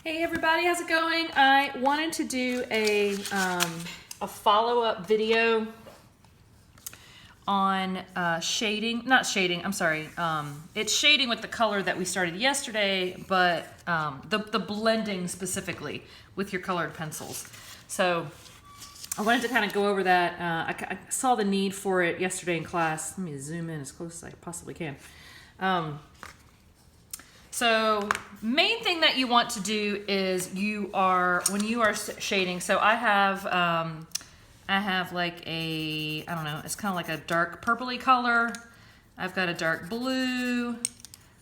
Hey everybody, how's it going? I wanted to do a follow-up video on shading, not shading, I'm sorry. It's shading with the color that we started yesterday, but the blending specifically with your colored pencils. So I wanted to kind of go over that. I saw the need for it yesterday in class. Let me zoom in as close as I possibly can. So main thing that you want to do is when you are shading, so I have like a, I don't know, it's kind of like a dark purpley color. I've got a dark blue.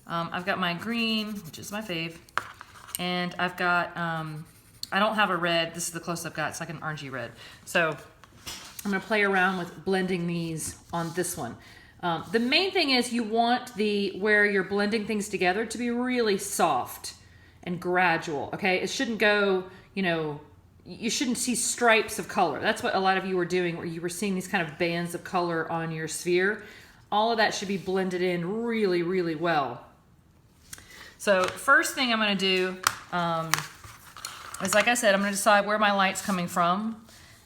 I've got my green, which is my fave. And I've got, I don't have a red. This is the closest I've got. It's like an orangey red. So I'm gonna play around with blending these on this one. The main thing is you want where you're blending things together to be really soft and gradual, okay? It shouldn't go, you shouldn't see stripes of color. That's what a lot of you were doing, where you were seeing these kind of bands of color on your sphere. All of that should be blended in really, really well. So first thing I'm gonna do is, like I said, I'm gonna decide where my light's coming from.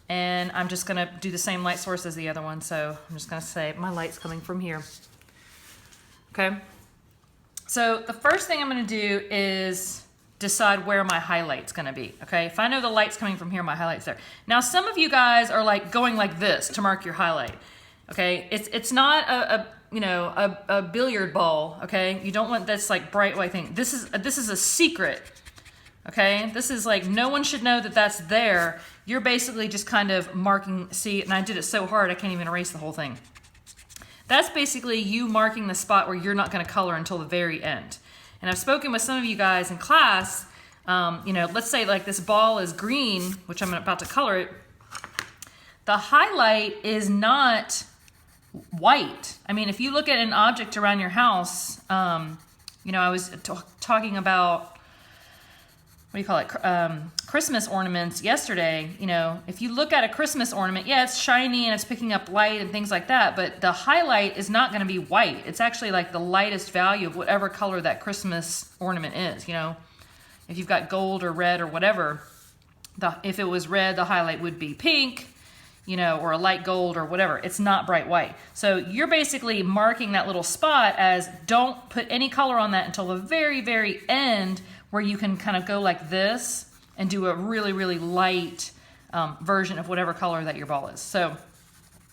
And I'm just gonna do the same light source as the other one. So I'm just gonna say my light's coming from here. Okay. So the first thing I'm gonna do is decide where my highlight's gonna be. Okay. If I know the light's coming from here, my highlight's there. Now, some of you guys are like going like this to mark your highlight. Okay. It's not a billiard ball. Okay. You don't want this like bright white thing. This is a secret. Okay, this is like, no one should know that that's there. You're basically just kind of marking, see, and I did it so hard I can't even erase the whole thing. That's basically you marking the spot where you're not gonna color until the very end. And I've spoken with some of you guys in class, let's say like this ball is green, which I'm about to color it. The highlight is not white. I mean, if you look at an object around your house, I was talking about, what do you call it, Christmas ornaments yesterday. If you look at a Christmas ornament, yeah, it's shiny and it's picking up light and things like that, but the highlight is not going to be white. It's actually like the lightest value of whatever color that Christmas ornament is. If you've got gold or red or whatever, if it was red, the highlight would be pink, or a light gold or whatever. It's not bright white. So you're basically marking that little spot as, don't put any color on that until the very, very end, where you can kind of go like this and do a really, really light version of whatever color that your ball is. So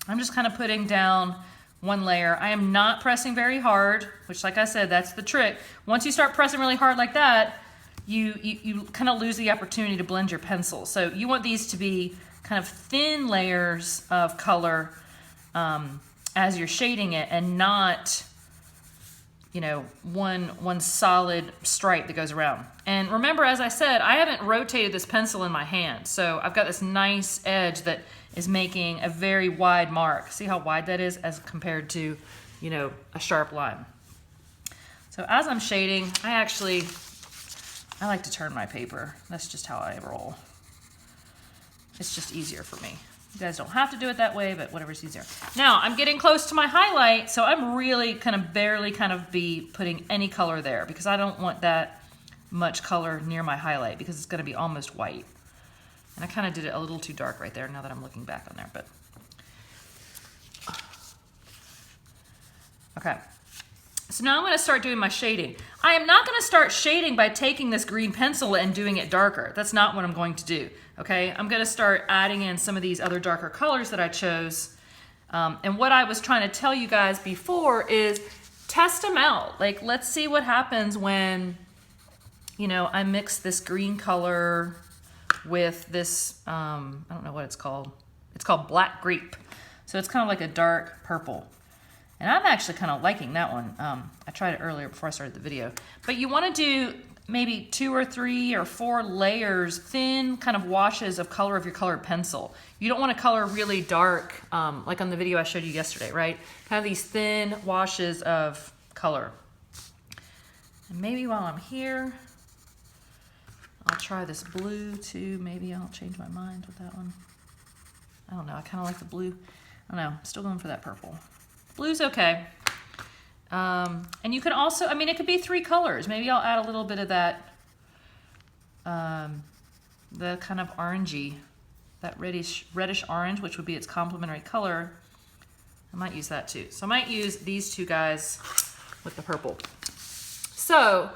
I'm just kind of putting down one layer. I am not pressing very hard, which, like I said, that's the trick. Once you start pressing really hard like that, you kind of lose the opportunity to blend your pencil. So you want these to be kind of thin layers of color as you're shading it, and not one solid stripe that goes around. And remember, as I said, I haven't rotated this pencil in my hand. So I've got this nice edge that is making a very wide mark. See how wide that is as compared to, a sharp line. So as I'm shading, I like to turn my paper. That's just how I roll. It's just easier for me. You guys don't have to do it that way, but whatever's easier. Now, I'm getting close to my highlight, so I'm really barely be putting any color there, because I don't want that much color near my highlight, because it's gonna be almost white. And I kind of did it a little too dark right there now that I'm looking back on there, but. Okay. So now I'm gonna start doing my shading. I am not gonna start shading by taking this green pencil and doing it darker. That's not what I'm going to do, okay? I'm gonna start adding in some of these other darker colors that I chose. And what I was trying to tell you guys before is test them out. Like, let's see what happens when, I mix this green color with this, I don't know what it's called. It's called black grape. So it's kind of like a dark purple. And I'm actually kind of liking that one. I tried it earlier before I started the video. But you want to do maybe 2 or 3 or 4 layers, thin kind of washes of color of your colored pencil. You don't want to color really dark, like on the video I showed you yesterday, right? Kind of these thin washes of color. And maybe while I'm here, I'll try this blue too. Maybe I'll change my mind with that one. I don't know. I kind of like the blue. I don't know. I'm still going for that purple. Blue's okay. And you can also, it could be 3 colors. Maybe I'll add a little bit of that the kind of orangey, that reddish orange, which would be its complementary color. I might use that too. So I might use these two guys with the purple. So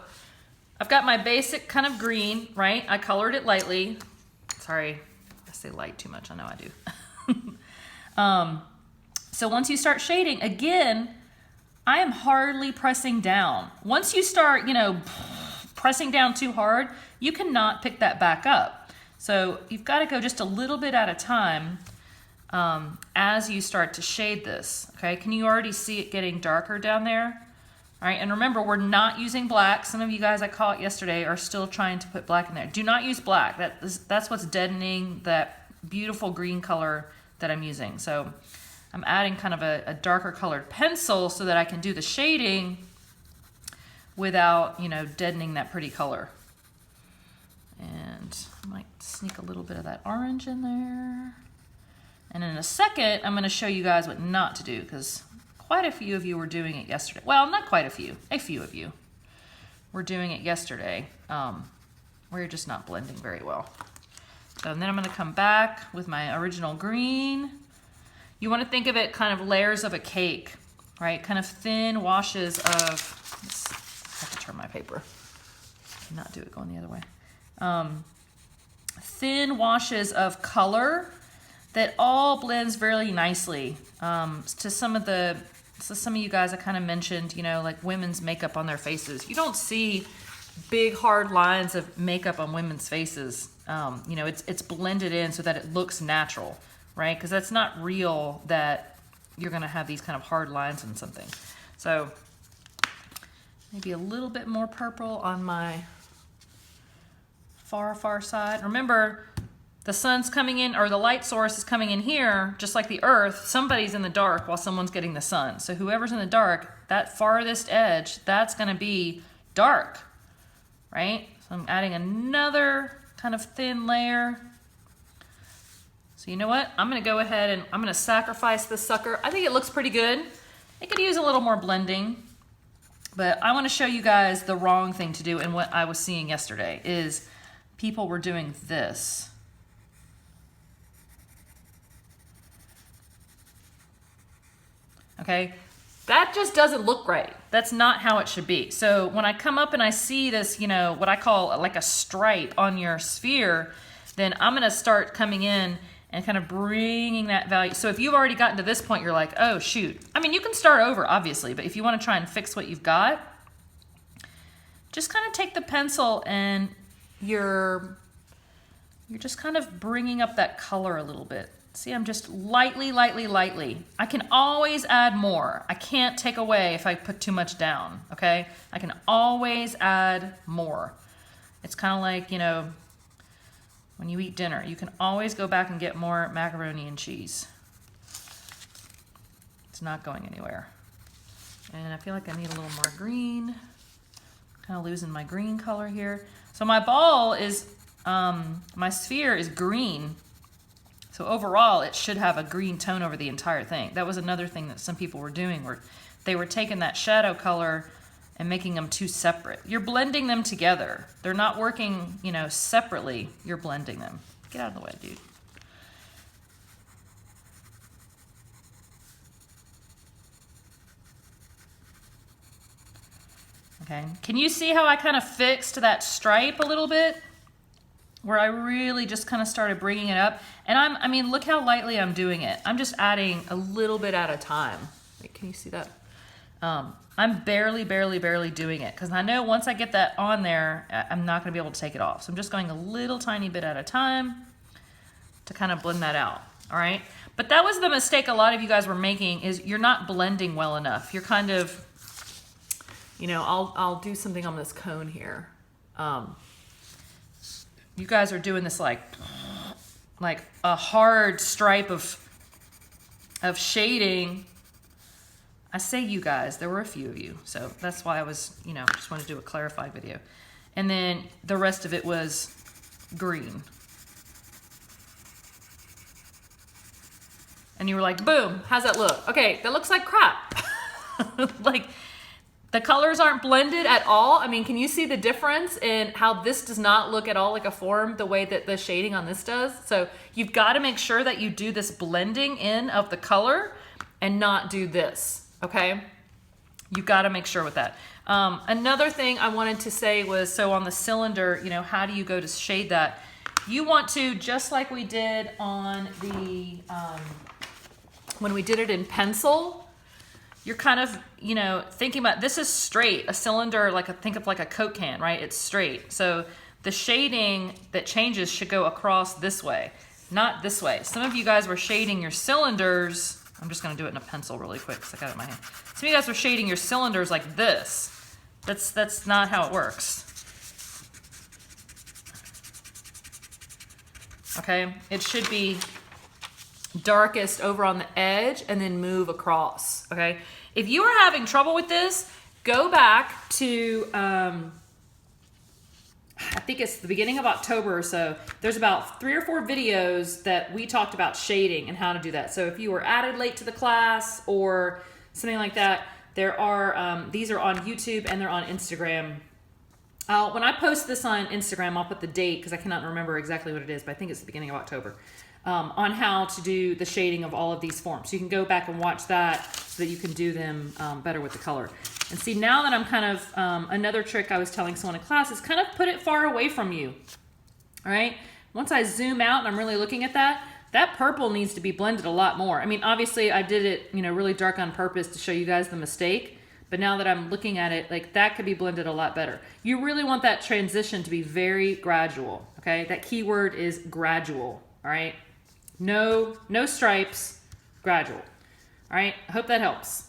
I've got my basic kind of green, right? I colored it lightly. Sorry, I say light too much. I know I do. So once you start shading, again, I am hardly pressing down. Once you start, pressing down too hard, you cannot pick that back up. So you've got to go just a little bit at a time as you start to shade this, okay? Can you already see it getting darker down there? All right, and remember, we're not using black. Some of you guys I caught yesterday are still trying to put black in there. Do not use black. That's what's deadening that beautiful green color that I'm using. So I'm adding kind of a darker colored pencil so that I can do the shading without, deadening that pretty color. And I might sneak a little bit of that orange in there. And in a second, I'm going to show you guys what not to do, because quite a few of you were doing it yesterday. Well, not quite a few of you were doing it yesterday, where you're just not blending very well. So and then I'm going to come back with my original green. You want to think of it kind of layers of a cake, right? Kind of thin washes of, I have to turn my paper, not do it going the other way. Thin washes of color that all blends very nicely to some of you guys I kind of mentioned, like women's makeup on their faces. You don't see big hard lines of makeup on women's faces. It's blended in so that it looks natural, right? Because that's not real that you're going to have these kind of hard lines on something. So maybe a little bit more purple on my far side. Remember, the sun's coming in, or the light source is coming in here, just like the earth. Somebody's in the dark while someone's getting the sun. So whoever's in the dark, that farthest edge, that's going to be dark, right? So I'm adding another kind of thin layer. So you know what? I'm going to go ahead and I'm going to sacrifice this sucker. I think it looks pretty good. It could use a little more blending, but I want to show you guys the wrong thing to do, and what I was seeing yesterday is people were doing this. Okay, that just doesn't look right. That's not how it should be. So when I come up and I see this, what I call like a stripe on your sphere, then I'm gonna start coming in and kind of bringing that value. So if you've already gotten to this point, you're like, oh shoot. I mean, you can start over obviously, but if you wanna try and fix what you've got, just kind of take the pencil and you're just kind of bringing up that color a little bit. See, I'm just lightly. I can always add more. I can't take away if I put too much down, okay? I can always add more. It's kind of like, when you eat dinner, you can always go back and get more macaroni and cheese. It's not going anywhere. And I feel like I need a little more green. Kind of losing my green color here. So my ball is, my sphere is green. So overall, it should have a green tone over the entire thing. That was another thing that some people were doing, where they were taking that shadow color and making them too separate. You're blending them together. They're not working, separately. You're blending them. Get out of the way, dude. Okay, can you see how I kind of fixed that stripe a little bit? Where I really just kind of started bringing it up. And I mean, look how lightly I'm doing it. I'm just adding a little bit at a time. Wait, can you see that? I'm barely doing it, because I know once I get that on there, I'm not going to be able to take it off. So I'm just going a little tiny bit at a time to kind of blend that out. All right. But that was the mistake a lot of you guys were making, is you're not blending well enough. You're kind of, I'll do something on this cone here. You guys are doing this like a hard stripe of shading. I say you guys, there were a few of you. So that's why I was, just wanted to do a clarified video. And then the rest of it was green. And you were like, boom, how's that look? Okay, that looks like crap. Like, The colors aren't blended at all. I mean, can you see the difference in how this does not look at all like a form the way that the shading on this does? So you've got to make sure that you do this blending in of the color and not do this, okay? You've got to make sure with that. Another thing I wanted to say was, so on the cylinder, you know, how do you go to shade that? You want to, just like we did on the, when we did it in pencil, you're kind of, you know, thinking about, this is straight, a cylinder, like think of like a Coke can, right? It's straight. So the shading that changes should go across this way, not this way. Some of you guys were shading your cylinders. I'm just gonna do it in a pencil really quick because I got it in my hand. Some of you guys were shading your cylinders like this. That's not how it works. Okay, it should be darkest over on the edge and then move across, okay? If you are having trouble with this, go back to, I think it's the beginning of October or so. There's about 3 or 4 videos that we talked about shading and how to do that. So if you were added late to the class or something like that, there are, these are on YouTube and they're on Instagram. When I post this on Instagram, I'll put the date because I cannot remember exactly what it is, but I think it's the beginning of October, on how to do the shading of all of these forms. So you can go back and watch that so that you can do them better with the color. And see, now that I'm kind of, another trick I was telling someone in class is kind of put it far away from you, all right? Once I zoom out and I'm really looking at that, that purple needs to be blended a lot more. I mean, obviously I did it, you know, really dark on purpose to show you guys the mistake. But now that I'm looking at it, like that could be blended a lot better. You really want that transition to be very gradual, okay? That keyword is gradual, all right? No stripes, gradual. All right, I hope that helps.